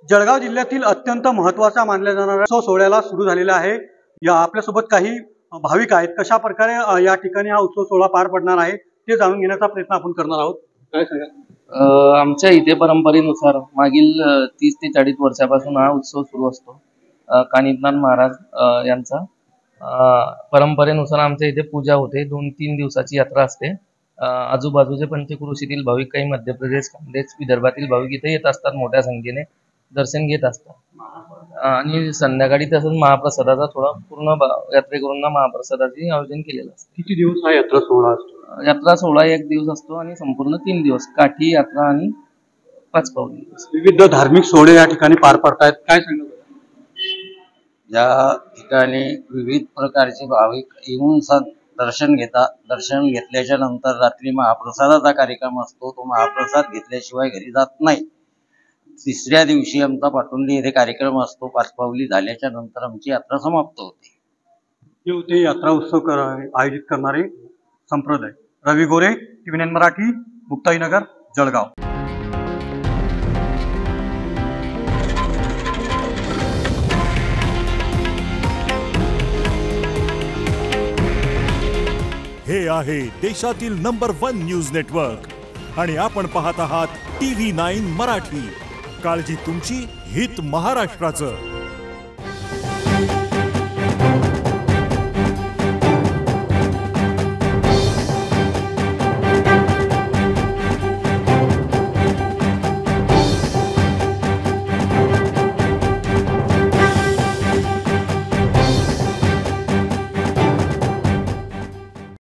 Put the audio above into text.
जळगाव जिल्ह्यातील अत्यंत महत्त्वाचा मानल्या जाणाऱ्या उत्सव सोहळ्याला सुरू झालेला आहे। या आपल्यासोबत काही भाविक आहेत। कशा प्रकारे या ठिकाणी हा उत्सव सोहळा पार पडणार आहे ते जाणून घेण्याचा प्रयत्न आपण करणार आहोत। काय सांगा? आमच्या इथे परंपरेनुसार मागील 30 ते 40 वर्षापासून हा उत्सव सुरू असतो। कानिफनाथ महाराज यांचा परंपरेनुसार आमच्या इथे पूजा होते। 2-3 दिवसाची यात्रा असते। आजूबाजूचे पंचक्रोशीतील भाविक, काही मध्य प्रदेश, खानदेश, विदर्भातील भाविक इथे येत असतात। मोठ्या संख्येने दर्शन घेत असतात आणि संध्याकाळी तसंच महाप्रसादाचा थोडा पूर्ण यात्रेकरूंना महाप्रसादाचे आयोजन केलेलं असतं। किती दिवस हा यात्रा सोहळा असतो? यात्रा सोहळा 1 दिवस असतो आणि संपूर्ण 3 दिवस काठी यात्रा आणि 5 पावली दिवस। विविध धार्मिक सोहळे या ठिकाणी पार पडतायत। काय सांगा? या ठिकाणी विविध प्रकारचे भाविक येऊन दर्शन घेतात। दर्शन घेतल्याच्या नंतर रात्री महाप्रसादाचा कार्यक्रम असतो। तो महाप्रसाद घेतल्याशिवाय घरी जात नाही। 3ऱ्या दिवशी आमचा पाटुंडी येथे कार्यक्रम असतो। 5 पावली झाल्याच्या नंतर आमची यात्रा समाप्त होते। हे होते यात्रा उत्सव आयोजित करणारे संप्रदाय। रवी गोरे, TVN मराठी, मुक्ताईनगर, जळगाव। हे आहे देशातील नंबर 1 न्यूज नेटवर्क आणि आपण पाहत आहात TV9 मराठी। काळजी तुमची, हित महाराष्ट्राचं।